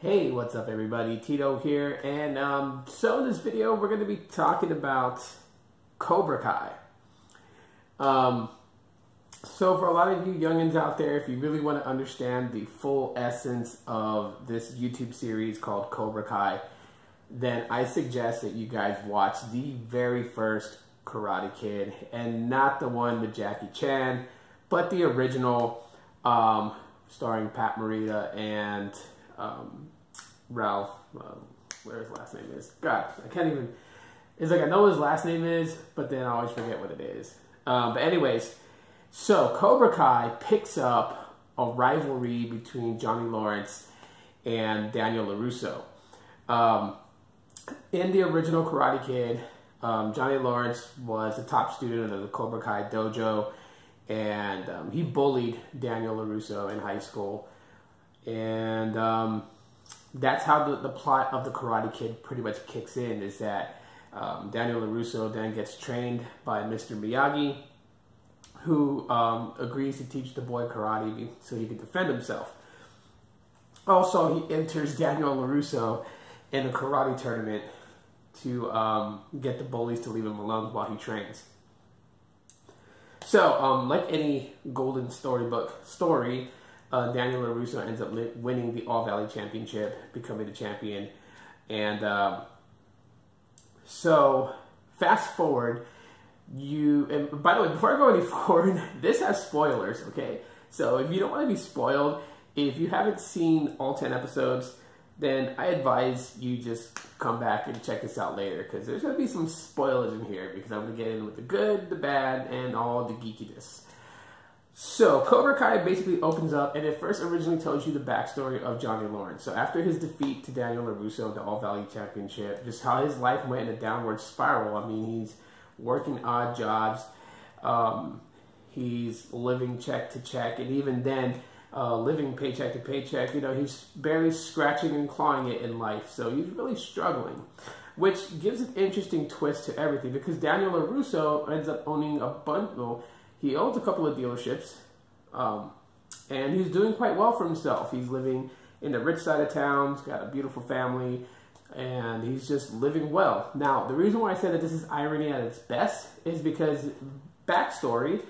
Hey, what's up everybody? Tito here, and so in this video we're going to be talking about Cobra Kai. So for a lot of you youngins out there, if you really want to understand the full essence of this YouTube series called Cobra Kai, then I suggest that you guys watch the very first Karate Kid, and not the one with Jackie Chan, but the original, starring Pat Morita and Ralph, where his last name is. God, I can't even, it's like I know his last name is, but then I always forget what it is. But anyways, so Cobra Kai picks up a rivalry between Johnny Lawrence and Daniel LaRusso. In the original Karate Kid, Johnny Lawrence was a top student of the Cobra Kai dojo, and he bullied Daniel LaRusso in high school. And that's how the plot of the Karate Kid pretty much kicks in, is that Daniel LaRusso then gets trained by Mr. Miyagi, who agrees to teach the boy karate so he can defend himself. Also, he enters Daniel LaRusso in a karate tournament to get the bullies to leave him alone while he trains. So, like any golden storybook story, Daniel LaRusso ends up winning the All Valley Championship, becoming the champion. And so, fast forward, and by the way, before I go any forward, this has spoilers, okay? So if you don't want to be spoiled, if you haven't seen all 10 episodes, then I advise you just come back and check this out later, because there's going to be some spoilers in here, because I'm going to get in with the good, the bad, and all the geekiness. So Cobra Kai basically opens up, and it first originally tells you the backstory of Johnny Lawrence. So after his defeat to Daniel LaRusso, the All Valley Championship, just how his life went in a downward spiral. I mean, he's working odd jobs, he's living check to check, and even then, living paycheck to paycheck, you know, he's barely scratching and clawing it in life, so he's really struggling, which gives an interesting twist to everything, because Daniel LaRusso ends up owning a bundle. He owns a couple of dealerships, and he's doing quite well for himself. He's living in the rich side of town, he's got a beautiful family, and he's just living well. Now, the reason why I said that this is irony at its best is because, backstory,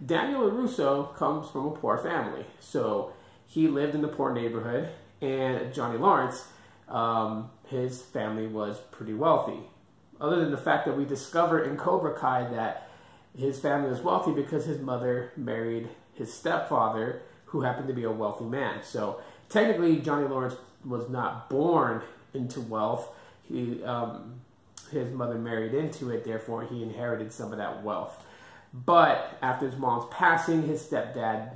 Daniel LaRusso comes from a poor family. So he lived in the poor neighborhood, and Johnny Lawrence, his family was pretty wealthy. Other than the fact that we discover in Cobra Kai that his family was wealthy because his mother married his stepfather, who happened to be a wealthy man. So technically, Johnny Lawrence was not born into wealth. His mother married into it, therefore he inherited some of that wealth. But after his mom's passing, his stepdad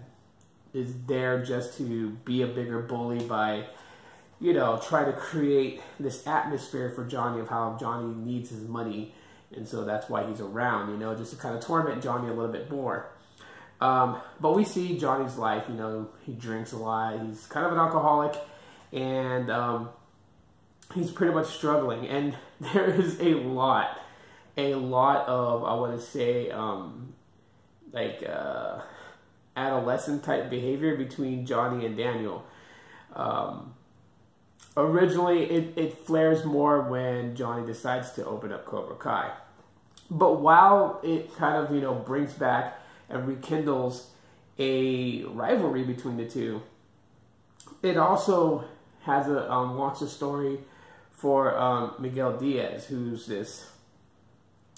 is there just to be a bigger bully by, you know, try to create this atmosphere for Johnny of how Johnny needs his money, and so that's why he's around, you know, just to kind of torment Johnny a little bit more. But we see Johnny's life, you know, he drinks a lot, he's kind of an alcoholic, and he's pretty much struggling, and there is a lot of, I want to say, adolescent type behavior between Johnny and Daniel. Originally, it flares more when Johnny decides to open up Cobra Kai. But while it kind of, you know, brings back and rekindles a rivalry between the two, it also has a launch a story for Miguel Diaz, who's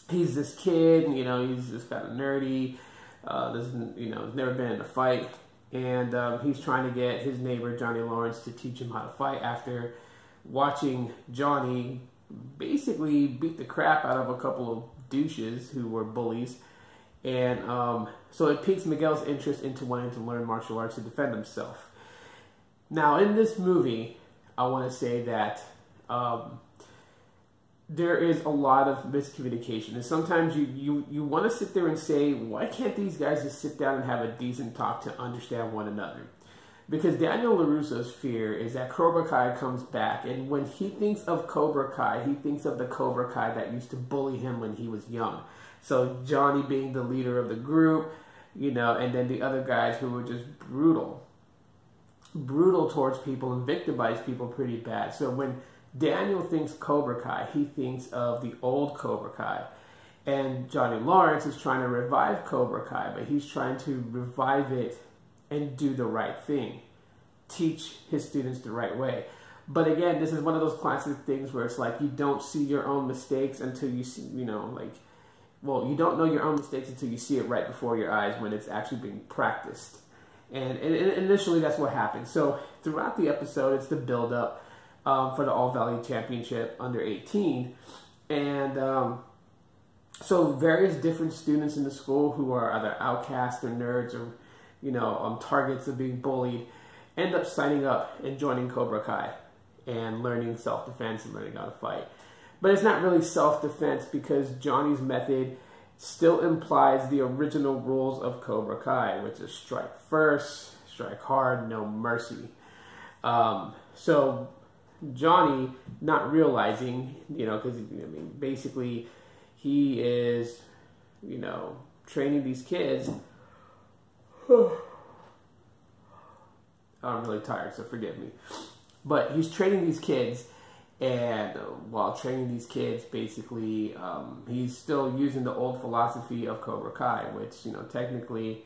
he's this kid, you know, he's just kind of nerdy, doesn't, you know, never been in a fight, and he's trying to get his neighbor Johnny Lawrence to teach him how to fight after watching Johnny basically beat the crap out of a couple of douches who were bullies, and so it piques Miguel's interest into wanting to learn martial arts to defend himself. Now, in this movie, I want to say that there is a lot of miscommunication, and sometimes you want to sit there and say, why can't these guys just sit down and have a decent talk to understand one another? Because Daniel LaRusso's fear is that Cobra Kai comes back, and when he thinks of Cobra Kai, he thinks of the Cobra Kai that used to bully him when he was young. So Johnny being the leader of the group, you know, and then the other guys who were just brutal. brutal towards people and victimize people pretty bad. So when Daniel thinks Cobra Kai, he thinks of the old Cobra Kai. And Johnny Lawrence is trying to revive Cobra Kai, but he's trying to revive it and do the right thing. Teach his students the right way. But again, this is one of those classic things where it's like you don't see your own mistakes until you see, you don't know your own mistakes until you see it right before your eyes when it's actually being practiced. And initially that's what happened. So throughout the episode, it's the build-up for the All Valley Championship under 18. And so various different students in the school who are either outcasts or nerds or, targets of being bullied end up signing up and joining Cobra Kai and learning self-defense and learning how to fight. But it's not really self-defense because Johnny's method still implies the original rules of Cobra Kai, which is strike first, strike hard, no mercy. So Johnny, not realizing, because basically he is, training these kids. I'm really tired, so forgive me. But he's training these kids, and while training these kids, basically, he's still using the old philosophy of Cobra Kai, which, technically,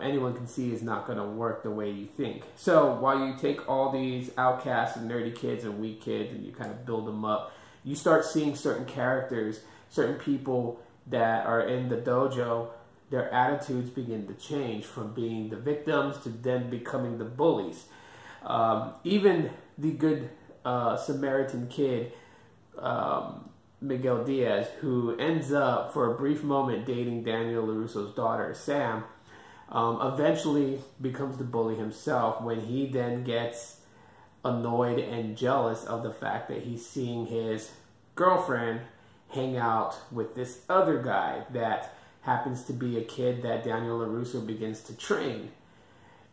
anyone can see is not going to work the way you think. So while you take all these outcasts and nerdy kids and weak kids and you kind of build them up, you start seeing certain characters, certain people that are in the dojo, their attitudes begin to change from being the victims to then becoming the bullies. Even the good Samaritan kid, Miguel Diaz, who ends up for a brief moment dating Daniel LaRusso's daughter, Sam, eventually becomes the bully himself when he then gets annoyed and jealous of the fact that he's seeing his girlfriend hang out with this other guy that happens to be a kid that Daniel LaRusso begins to train.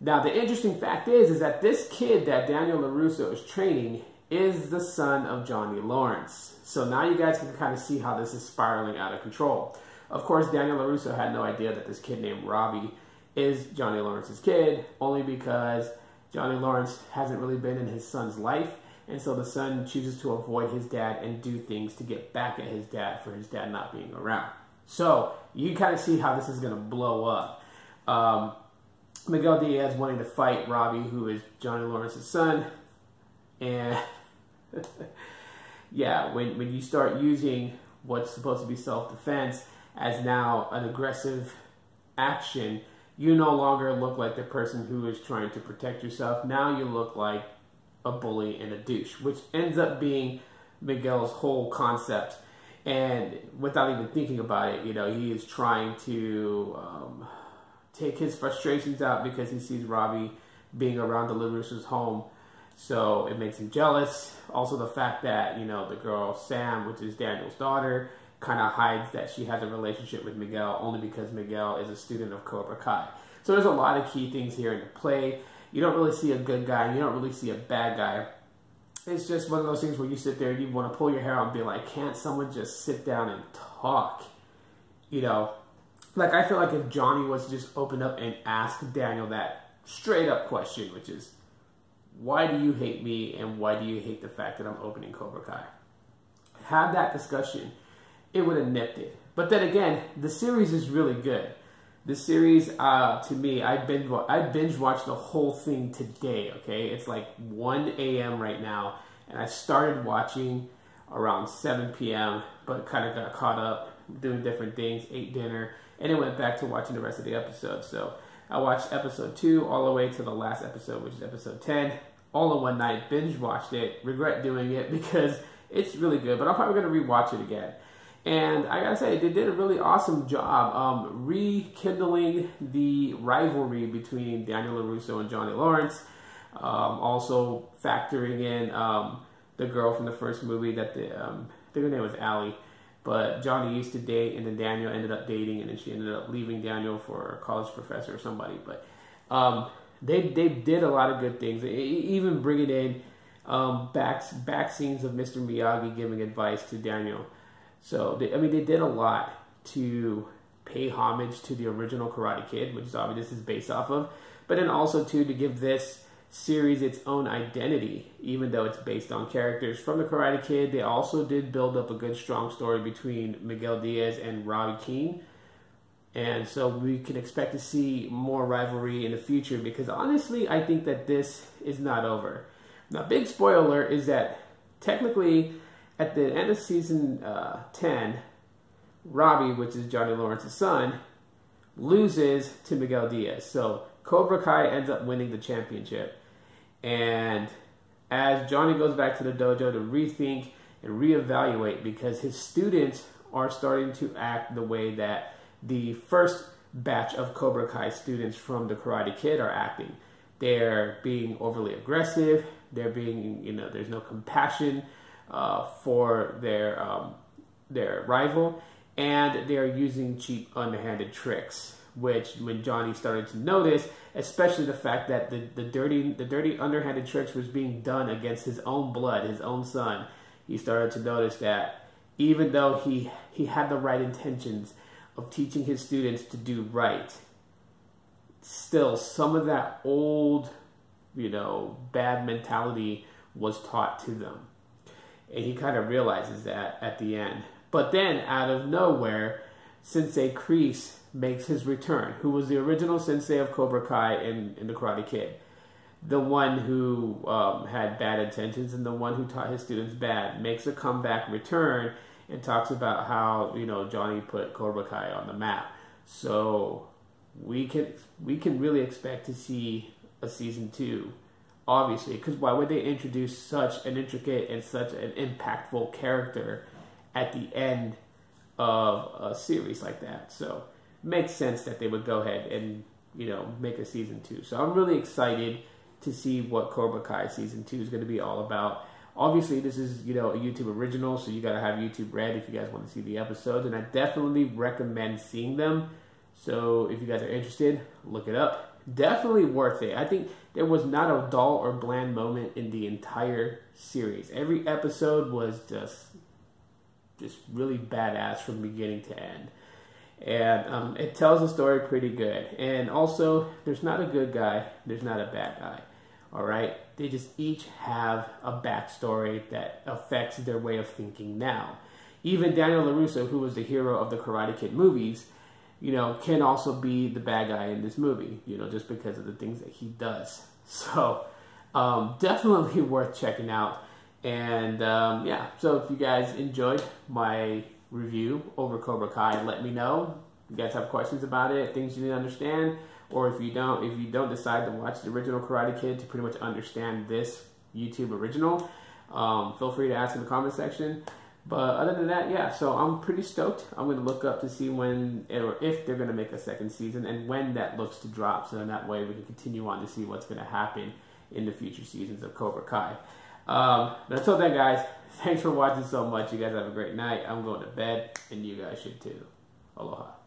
Now, the interesting fact is that this kid that Daniel LaRusso is training is the son of Johnny Lawrence. So now you guys can kind of see how this is spiraling out of control. Of course, Daniel LaRusso had no idea that this kid named Robbie is Johnny Lawrence's kid, only because Johnny Lawrence hasn't really been in his son's life, and so the son chooses to avoid his dad and do things to get back at his dad for his dad not being around. So you can kind of see how this is going to blow up. Miguel Diaz wanting to fight Robbie, who is Johnny Lawrence's son, and yeah, when you start using what's supposed to be self-defense as now an aggressive action, you no longer look like the person who is trying to protect yourself. Now you look like a bully and a douche, which ends up being Miguel's whole concept. And without even thinking about it, he is trying to take his frustrations out because he sees Robbie being around the LaRusso's home. So it makes him jealous. Also the fact that, the girl Sam, which is Daniel's daughter, kind of hides that she has a relationship with Miguel only because Miguel is a student of Cobra Kai. So there's a lot of key things here in play. You don't really see a good guy. You don't really see a bad guy. It's just one of those things where you sit there and you want to pull your hair out and be like, can't someone just sit down and talk? Like I feel like if Johnny was to just open up and ask Daniel that straight up question, which is, why do you hate me and why do you hate the fact that I'm opening Cobra Kai? Have that discussion. It would have nipped it. But then again, the series is really good. The series, to me, I binge watched the whole thing today, okay? It's like 1 a.m. right now, and I started watching around 7 p.m., but kind of got caught up doing different things, ate dinner, and then went back to watching the rest of the episode. So I watched episode 2 all the way to the last episode, which is episode 10, all in one night, binge watched it, regret doing it because it's really good, but I'm probably going to rewatch it again. And I gotta say, they did a really awesome job rekindling the rivalry between Daniel LaRusso and Johnny Lawrence. Also factoring in the girl from the first movie that I think her name was Allie, but Johnny used to date, and then Daniel ended up dating, and then she ended up leaving Daniel for a college professor or somebody. But they did a lot of good things, even bringing in back scenes of Mr. Miyagi giving advice to Daniel. So, they did a lot to pay homage to the original Karate Kid, which is obviously this is based off of, but then also, too, to give this series its own identity, even though it's based on characters from the Karate Kid. They also did build up a good, strong story between Miguel Diaz and Robbie Keane. And so we can expect to see more rivalry in the future, because honestly, I think that this is not over. Now, big spoiler is that technically at the end of season 10, Robbie, which is Johnny Lawrence's son, loses to Miguel Diaz. So Cobra Kai ends up winning the championship. And as Johnny goes back to the dojo to rethink and reevaluate, because his students are starting to act the way that the first batch of Cobra Kai students from the Karate Kid are acting. They're being overly aggressive. They're being, there's no compassion for their rival, and they're using cheap, underhanded tricks. Which, when Johnny started to notice, especially the fact that the dirty, underhanded tricks was being done against his own blood, his own son, he started to notice that even though he had the right intentions of teaching his students to do right, still some of that old, bad mentality was taught to them. And he kind of realizes that at the end. But then, out of nowhere, Sensei Kreese makes his return, who was the original sensei of Cobra Kai in the Karate Kid. The one who had bad intentions and the one who taught his students bad, makes a comeback return and talks about how, Johnny put Cobra Kai on the map. So we can really expect to see a season 2, obviously, because why would they introduce such an intricate and such an impactful character at the end of a series like that? So makes sense that they would go ahead and make a season 2. So I'm really excited to see what Cobra Kai season 2 is going to be all about. Obviously, this is a YouTube original, so you got to have YouTube Red if you guys want to see the episodes, and I definitely recommend seeing them. So if you guys are interested, look it up. Definitely worth it. I think there was not a dull or bland moment in the entire series. Every episode was just really badass from beginning to end. And it tells the story pretty good. And also, there's not a good guy, there's not a bad guy. All right? They just each have a backstory that affects their way of thinking now. Even Daniel LaRusso, who was the hero of the Karate Kid movies, can also be the bad guy in this movie, just because of the things that he does. So, definitely worth checking out. And, yeah, so if you guys enjoyed my review over Cobra Kai, let me know. If you guys have questions about it, things you didn't understand, or if you don't decide to watch the original Karate Kid to pretty much understand this YouTube original, feel free to ask in the comment section. But other than that, yeah, so I'm pretty stoked. I'm going to look up to see when or if they're going to make a second season and when that looks to drop, so in that way we can continue on to see what's going to happen in the future seasons of Cobra Kai. But until then, guys, thanks for watching so much. You guys have a great night. I'm going to bed, and you guys should too. Aloha.